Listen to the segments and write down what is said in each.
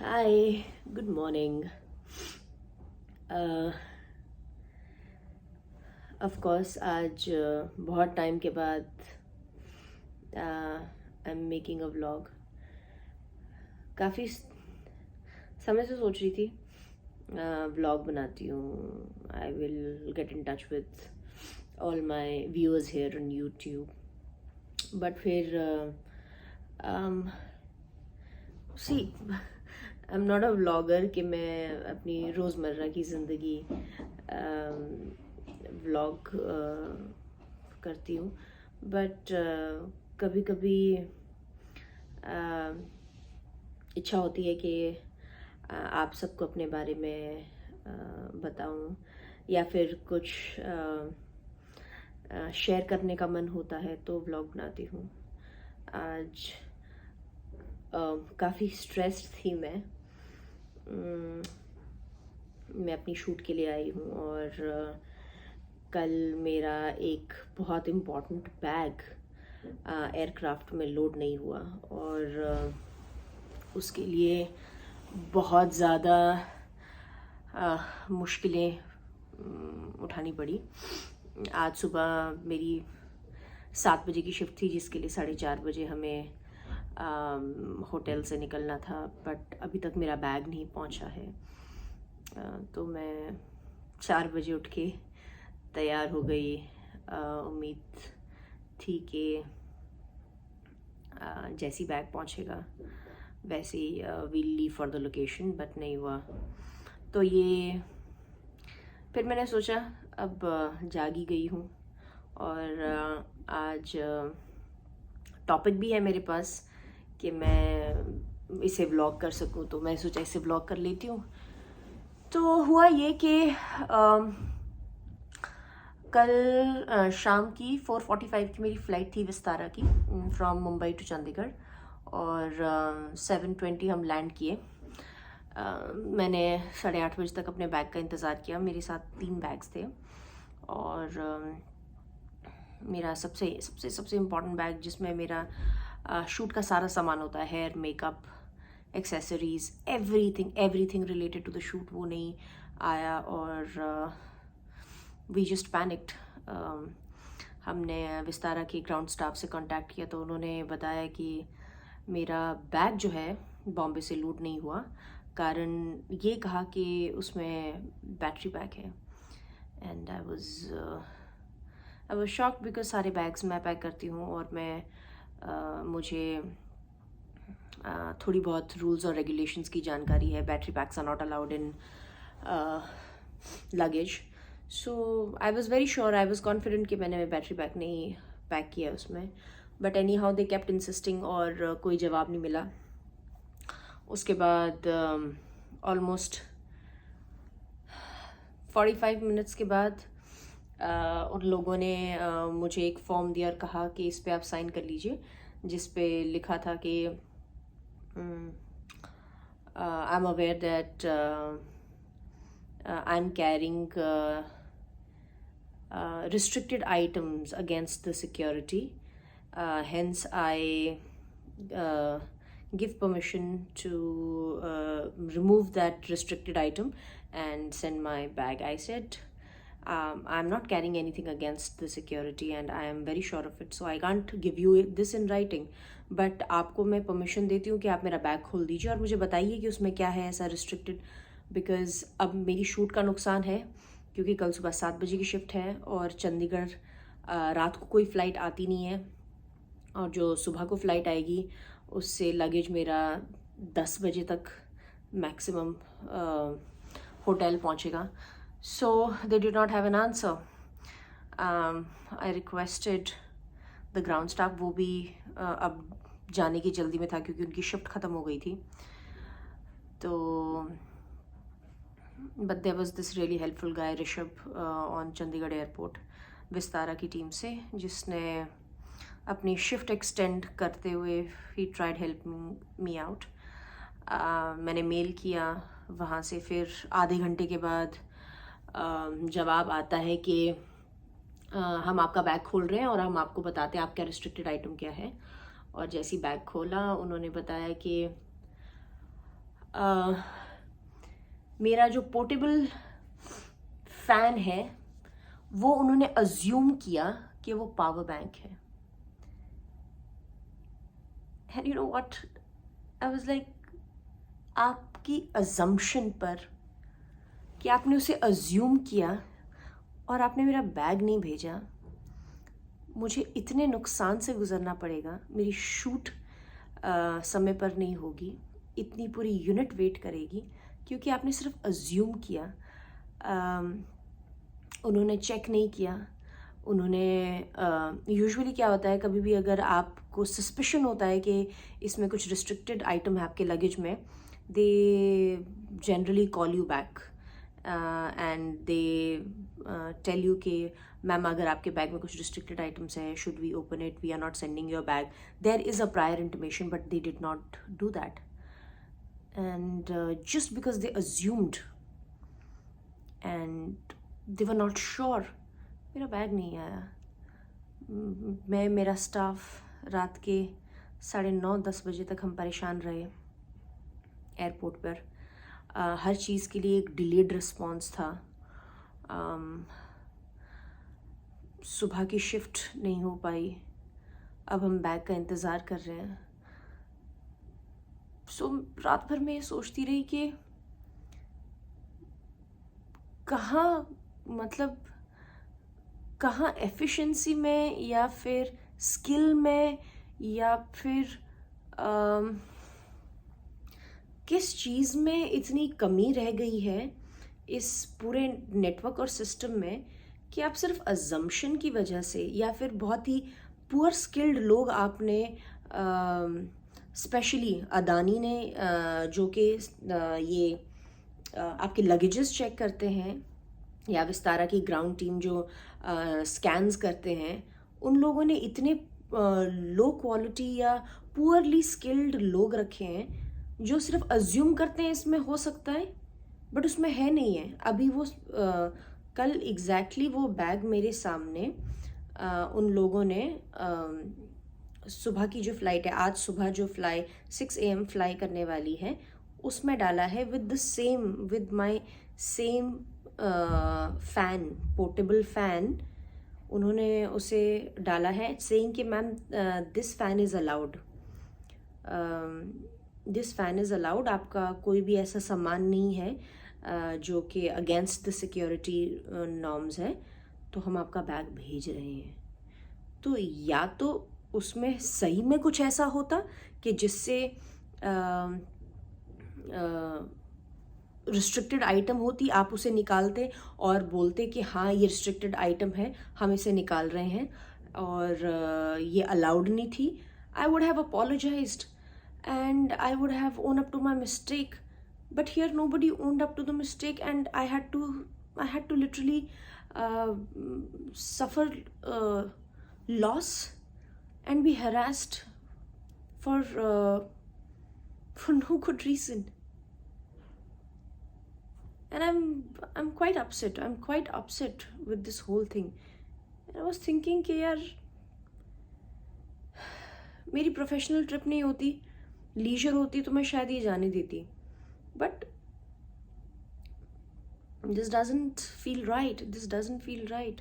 Hi, good morning. Of course आज बहुत time के बाद I am making a vlog. काफ़ी समय से सोच रही थी व्लॉग बनाती हूँ। I will get in touch with all my viewers here on YouTube, but फिर see I am not a vlogger कि मैं अपनी रोज़मर्रा की ज़िंदगी व्लॉग करती हूँ। बट कभी कभी इच्छा होती है कि आप सबको अपने बारे में बताऊँ, या फिर कुछ शेयर करने का मन होता है तो व्लॉग बनाती हूँ। आज काफ़ी स्ट्रेस्ड थी मैं अपनी शूट के लिए आई हूँ, और कल मेरा एक बहुत इम्पॉर्टेंट बैग एयरक्राफ्ट में लोड नहीं हुआ, और उसके लिए बहुत ज़्यादा मुश्किलें उठानी पड़ी। आज सुबह मेरी 7 बजे की शिफ्ट थी, जिसके लिए 4:30 बजे हमें होटल से निकलना था, बट अभी तक मेरा बैग नहीं पहुंचा है। तो मैं 4 बजे उठ के तैयार हो गई। उम्मीद थी कि जैसी बैग पहुंचेगा वैसे he will leave for the location, but नहीं हुआ। तो ये फिर मैंने सोचा अब जागी गई हूँ, और आज टॉपिक भी है मेरे पास कि मैं इसे व्लॉग कर सकूँ, तो मैं सोचा इसे व्लॉग कर लेती हूँ। तो हुआ ये कि कल शाम की 4:45 की मेरी फ़्लाइट थी विस्तारा की, फ्रॉम मुंबई टू चंडीगढ़, और 7:20 हम लैंड किए। मैंने 8:30 बजे तक अपने बैग का इंतज़ार किया। मेरे साथ 3 बैग्स थे, और मेरा सबसे सबसे सबसे इम्पॉर्टेंट बैग, जिसमें मेरा शूट का सारा सामान होता है, hair, makeup, accessories, everything related to the shoot, वो नहीं आया, और वी जस्ट पैनिक्ड। हमने विस्तारा के ग्राउंड स्टाफ से कांटेक्ट किया, तो उन्होंने बताया कि मेरा बैग जो है बॉम्बे से लूट नहीं हुआ। कारण ये कहा कि उसमें बैटरी पैक है। And I was shocked, because सारे बैग्स मैं पैक करती हूँ, और मुझे थोड़ी बहुत रूल्स और रेगुलेशंस की जानकारी है। Battery packs are not allowed in luggage. So I was very sure, I was confident कि मैंने बैटरी पैक नहीं पैक किया उसमें, but anyhow they kept insisting, और कोई जवाब नहीं मिला। उसके बाद ऑलमोस्ट 45 मिनट्स के बाद उन लोगों ने मुझे एक फॉर्म दिया और कहा कि इस पे आप साइन कर लीजिए, जिस पे लिखा था कि I am aware that I am carrying restricted items against the security. Hence, I give permission to remove that restricted item and send my bag. I said, I'm not carrying anything against the security, and I am very sure of it. So I can't give you this in writing. But आपको मैं permission देती हूँ कि आप मेरा bag खोल दीजिए और मुझे बताइए कि उसमें क्या है ऐसा restricted, because अब मेरी शूट का नुकसान है, क्योंकि कल सुबह 7 बजे की शिफ्ट है, और चंडीगढ़ रात को कोई फ़्लाइट आती नहीं है, और जो सुबह को फ़्लाइट आएगी उससे लगेज मेरा 10 बजे तक मैक्सिमम होटल पहुंचेगा। So they did not have an answer. I requested the ground staff, वो भी अब जाने की जल्दी में था क्योंकि उनकी शिफ्ट ख़त्म हो गई थी। तो but there was this really helpful guy Rishabh on Chandigarh airport, Vistara की टीम से, जिसने अपनी शिफ्ट एक्सटेंड करते हुए ही ट्राइड हेल्पिंग मी आउट। मैंने मेल किया वहाँ से, फिर आधे घंटे के बाद जवाब आता है कि हम आपका बैग खोल रहे हैं और हम आपको बताते हैं आपका रिस्ट्रिक्टेड आइटम क्या है। और जैसे ही बैग खोला, उन्होंने बताया कि मेरा जो पोर्टेबल फ़ैन है वो उन्होंने अज्यूम किया कि वो पावर बैंक है. And you know what, I was like, आपकी अजम्पशन पर कि आपने उसे अज्यूम किया और आपने मेरा बैग नहीं भेजा, मुझे इतने नुकसान से गुजरना पड़ेगा. मेरी शूट समय पर नहीं होगी, इतनी पूरी यूनिट वेट करेगी क्योंकि आपने सिर्फ अज्यूम किया. उन्होंने चेक नहीं किया. उन्होंने यूजुअली क्या होता है, कभी भी अगर आपको सस्पिशन होता है कि इसमें कुछ रिस्ट्रिक्टेड आइटम है आपके लगेज में, they generally call you back and they tell you कि मैम अगर आपके बैग में कुछ रिस्ट्रिक्टेड आइटम्स है, should we open it, we are not sending your bag. There is a prior intimation but they did not do that. And just because they assumed and they were not sure, मेरा bag नहीं आया. मैं, मेरा staff रात के 9:30-10 बजे तक हम परेशान रहे एयरपोर्ट पर. हर चीज़ के लिए एक डिलेड रिस्पॉन्स था. सुबह की शिफ्ट नहीं हो पाई. अब हम बैग का इंतज़ार कर रहे हैं. सो रात भर मैं ये सोचती रही कि कहाँ एफिशिएंसी में या फिर स्किल में या फिर किस चीज़ में इतनी कमी रह गई है इस पूरे नेटवर्क और सिस्टम में कि आप सिर्फ अजम्पशन की वजह से या फिर बहुत ही पुअर स्किल्ड लोग आपने स्पेशली अदानी ने जो कि ये आपके लगेजेस चेक करते हैं या विस्तारा की ग्राउंड टीम जो स्कैन्स करते हैं, उन लोगों ने इतने लो क्वालिटी या पुअरली स्किल्ड लोग रखे हैं जो सिर्फ अज्यूम करते हैं इसमें हो सकता है बट उसमें है नहीं है. अभी वो कल एग्जैक्टली वो बैग मेरे सामने उन लोगों ने सुबह की जो फ़्लाइट है, आज सुबह जो 6 AM फ्लाई करने वाली है, उसमें डाला है with my same fan, portable fan. उन्होंने उसे डाला है सेइंग कि ma'am this fan is allowed, this fan is allowed. आपका कोई भी ऐसा सामान नहीं है जो कि अगेंस्ट द सिक्योरिटी नॉर्म्स है, तो हम आपका बैग भेज रहे हैं. तो या तो उसमें सही में कुछ ऐसा होता कि जिससे रिस्ट्रिक्टेड आइटम होती, आप उसे निकालते और बोलते कि हाँ ये रिस्ट्रिक्टेड आइटम है, हम इसे निकाल रहे हैं और ये अलाउड नहीं थी. I would have apologised and I would have owned up to my mistake, but here nobody owned up to the mistake and I had to literally suffer loss and be harassed for no good reason. And I'm quite upset with this whole thing. And I was thinking कि यार मेरी professional trip नहीं होती, leisure होती तो मैं शायद ये जाने देती, but this doesn't feel right.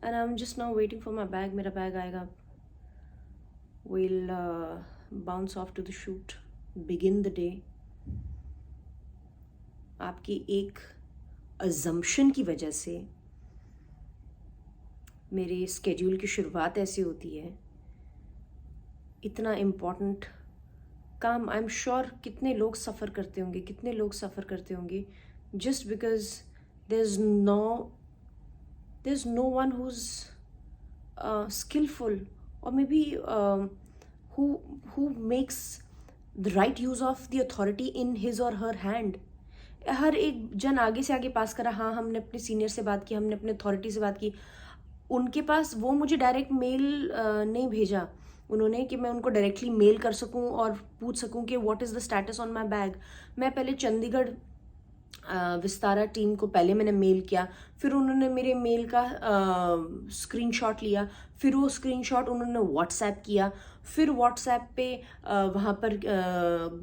And I'm just now waiting for my bag. मेरा बैग आएगा, we'll bounce off to the shoot, begin the day. आपकी एक assumption की वजह से मेरे स्केड्यूल की शुरुआत ऐसी होती है. इतना इम्पॉर्टेंट काम, आई एम श्योर कितने लोग सफ़र करते होंगे just because there is no one who is skilful or may be who makes the right use of the authority in his or her hand. हर एक जन आगे से आगे पास करा, हाँ हमने अपने सीनियर से बात की, हमने अपने अथॉरिटी से बात की. उनके पास वो मुझे डायरेक्ट मेल नहीं भेजा उन्होंने कि मैं उनको डायरेक्टली मेल कर सकूं और पूछ सकूं कि what is the status on my bag. मैं पहले चंडीगढ़ विस्तारा टीम को पहले मैंने मेल किया, फिर उन्होंने मेरे मेल का स्क्रीनशॉट लिया, फिर वो स्क्रीनशॉट उन्होंने व्हाट्सएप किया, फिर व्हाट्सएप पे वहाँ पर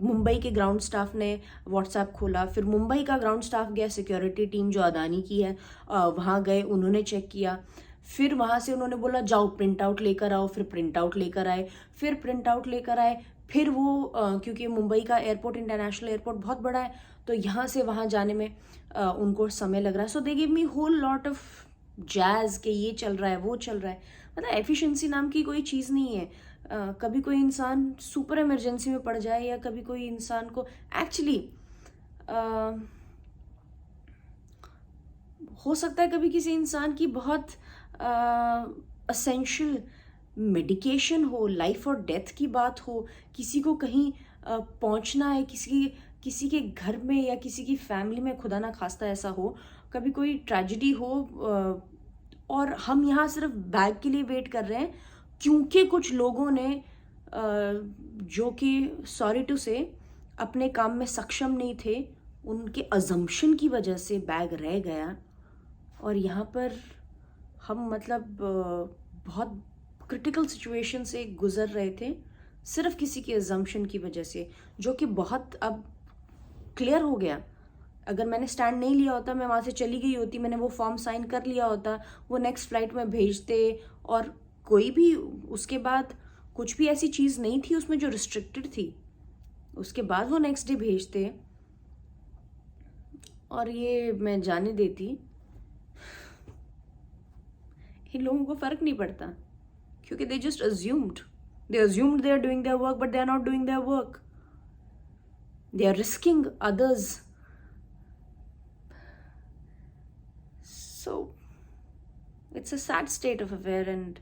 मुंबई के ग्राउंड स्टाफ ने व्हाट्सएप खोला, फिर मुंबई का ग्राउंड स्टाफ गया, सिक्योरिटी टीम जो अदानी की है वहाँ गए, उन्होंने चेक किया, फिर वहाँ से उन्होंने बोला जाओ प्रिंट आउट लेकर आओ, फिर प्रिंट आउट लेकर आए, फिर प्रिंट आउट लेकर आए, फिर वो क्योंकि मुंबई का एयरपोर्ट इंटरनेशनल एयरपोर्ट बहुत बड़ा है, तो यहाँ से वहाँ जाने में उनको समय लग रहा है. So they give me whole lot of jazz कि ये चल रहा है वो चल रहा है. मतलब एफिशिएंसी नाम की कोई चीज़ नहीं है. कभी कोई इंसान सुपर इमरजेंसी में पड़ जाए या कभी कोई इंसान को एक्चुअली हो सकता है कभी किसी इंसान की बहुत असेंशियल मेडिकेशन हो, लाइफ और डेथ की बात हो, किसी को कहीं पहुंचना है, किसी के घर में या किसी की फैमिली में खुदा ना खास्ता ऐसा हो, कभी कोई ट्रेजेडी हो और हम यहाँ सिर्फ बैग के लिए वेट कर रहे हैं क्योंकि कुछ लोगों ने जो कि सॉरी टू से अपने काम में सक्षम नहीं थे, उनके अजम्पशन की वजह से बैग रह गया और यहाँ पर हम मतलब बहुत क्रिटिकल सिचुएशन से गुजर रहे थे सिर्फ किसी के अजम्पशन की वजह से, जो कि बहुत अब क्लियर हो गया. अगर मैंने स्टैंड नहीं लिया होता, मैं वहाँ से चली गई होती, मैंने वो फॉर्म साइन कर लिया होता, वो नेक्स्ट फ्लाइट में भेजते और कोई भी उसके बाद कुछ भी ऐसी चीज़ नहीं थी उसमें जो रिस्ट्रिक्टेड थी, उसके बाद वो नेक्स्ट डे भेजते और ये मैं जाने देती. इन लोगों को फ़र्क नहीं पड़ता क्योंकि they just assumed they are doing their work, but they are not doing their work. They are risking others. So it's a sad state of affair and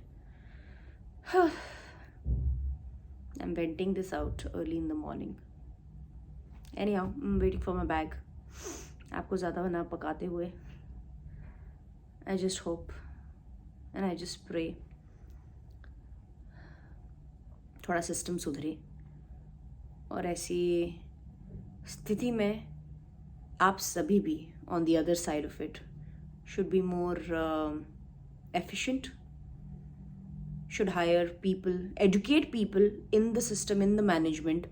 I'm venting this out early in the morning. Anyhow, I'm waiting for my bag. आपको ज़्यादा ना पकाते हुए. I just hope and I just pray थोड़ा system सुधरे और ऐसी स्थिति में आप सभी भी on the other side of it should be more efficient, should hire people, educate people in the system, in the management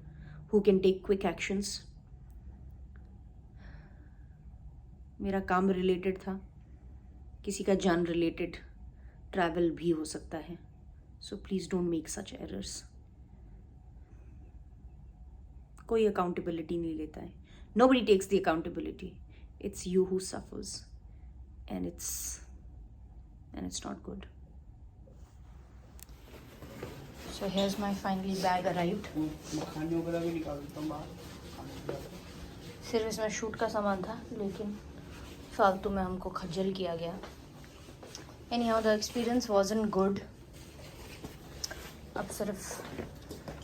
who can take quick actions. मेरा काम रिलेटेड था, किसी का जान रिलेटेड ट्रैवल भी हो सकता है, so please don't make such errors. कोई अकाउंटेबिलिटी नहीं लेता है. Nobody takes the accountability. It's you who suffers, and it's not good. So here's my finally bag arrived. सिर्फ इसमें शूट का सामान था, लेकिन फालतू में हमको खज्जल किया गया. Anyhow, the experience wasn't good. अब सिर्फ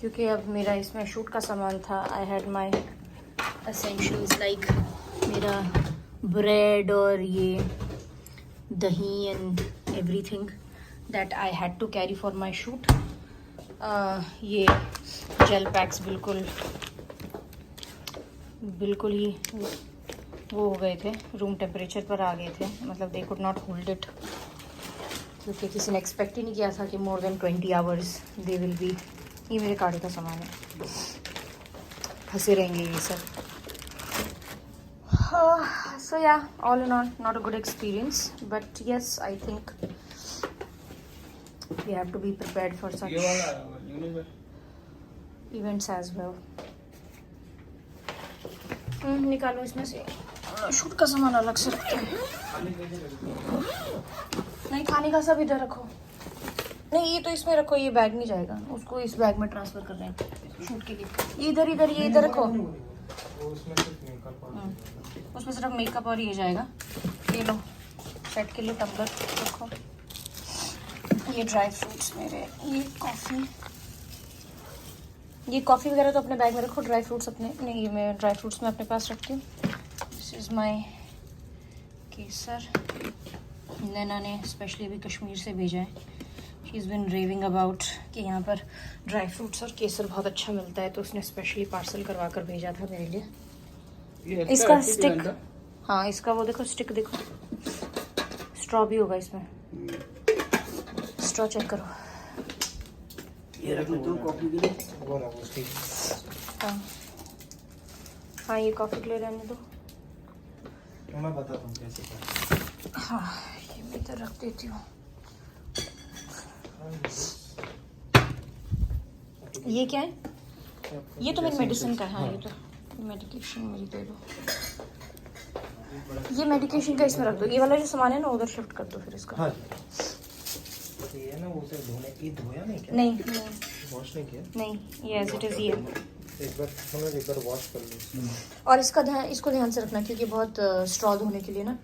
क्योंकि अब मेरा इसमें शूट का सामान था, I had my essentials like मेरा ब्रेड और ये दही and everything that I had to carry for my shoot. ये जेल पैक्स बिल्कुल ही वो हो गए थे, रूम टेम्परेचर पर आ गए थे, मतलब they could not hold it, क्योंकि किसी ने एक्सपेक्ट ही नहीं किया था कि more than 20 hours they will be. ये मेरे कार्ड का सामान है, फंसे रहेंगे ये सब. So yeah, all in all, not a good experience, but yes, I think we have to be prepared for such events as well. निकालो इसमें से शूट का सामान अलग से रखते हैं. नहीं, खाने का सब इधर रखो. नहीं, ये तो इसमें रखो, ये बैग नहीं जाएगा, उसको इस बैग में ट्रांसफ़र कर रहे हैं शूट के लिए. ये इधर रखो. उसमें सिर्फ मेकअप और ये जाएगा. ये लो, सेट के लिए टम्बलर रखो. ये ड्राई फ्रूट्स मेरे, ये कॉफ़ी वगैरह तो अपने बैग में रखो. ड्राई फ्रूट्स अपने नहीं, मैं ड्राई फ्रूट्स में अपने पास रखती हूँ. दिस इज़ माई केसर. नैना ने स्पेशली अभी कश्मीर से भेजा है. She is been raving about कि यहाँ पर ड्राई फ्रूट्स और केसर बहुत अच्छा मिलता है, तो उसने स्पेशली पार्सल करवा कर भेजा था मेरे लिए. इसका स्टिक हाँ इसका वो देखो स्टिक देखो, स्ट्रॉ भी होगा इसमें, स्ट्रॉ चेक करो। ये रख लेता हूँ कॉफी के लिए। वो ना वो स्टिक। हाँ हाँ ये कॉफ़ी के लिए रहने दो। तो मैं बताता हूँ कैसे करना। हाँ ये मैं इधर रख देती हूँ। ये क्या है? ये तो मेरी मेडिसिन का है। हाँ ये तो मेडिकेशन मेरी दे दो। ये मेडिकेशन का इसमें रख दो। ये वाला जो सामान है ना उधर शिफ्ट कर दो फिर इसका। हाँ जी। ये ना वो उसे धोने, ये धोया नहीं क्या? नहीं वॉश नहीं किया? नहीं, ये एज इट इज़ ये। एक बार वॉश कर लो। और इसका ध्यान, इसको ध्यान से रखना क्योंकि बहुत स्ट्रॉ धोने के लिए ना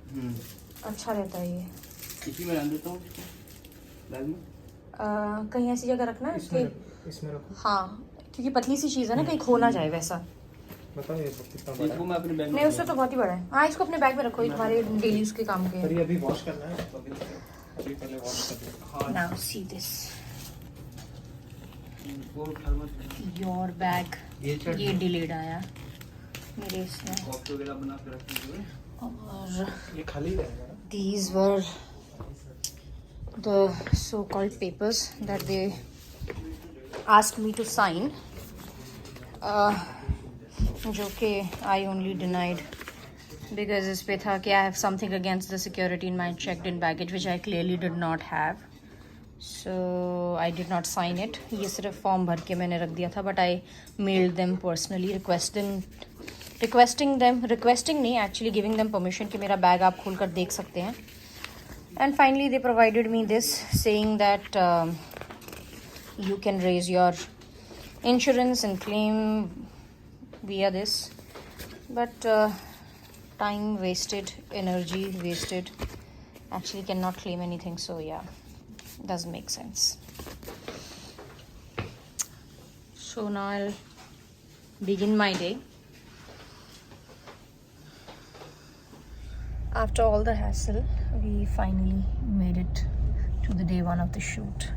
अच्छा रहता है ये। इसी में डाल देता हूँ बैग में। कहीं ऐसी जगह रखना कि इसमें रखो। हाँ क्योंकि पतली सी चीज़ है ना, कहीं खो ना जाए वैसा। बताओ ये कितना बड़ा इसको है? मैं अपने बैग में नहीं उससे तो बहुत ही बड़ा है। हाँ इसको अपने बैग में रखो, ये तुम्हारे डेली यूज़ के काम के पर हैं। ये अभी वॉश करना है तो अभी पहले वॉश कर लो। हाँ नाउ सी दिस, वो थर्मस योर बैग। ये डिलेड आया मेरे इसमें। कॉफी वगैरह बना के रखने के लिए। और ये खाली रहेगा ना? these were the so-called papers that they asked me to sign, जो कि I only denied because इस पे था कि I have something against the security in my checked-in baggage which I clearly did not have, so I did not sign it. ये सिर्फ form भर के मैंने रख दिया था, but I mailed them personally requesting नहीं, actually giving them permission कि मेरा बैग आप खोल कर देख सकते हैं. And finally they provided me this saying that you can raise your insurance and claim via this, but time wasted, energy wasted, actually cannot claim anything, so yeah, doesn't make sense. So now I'll begin my day. After all the hassle, we finally made it to the day one of the shoot.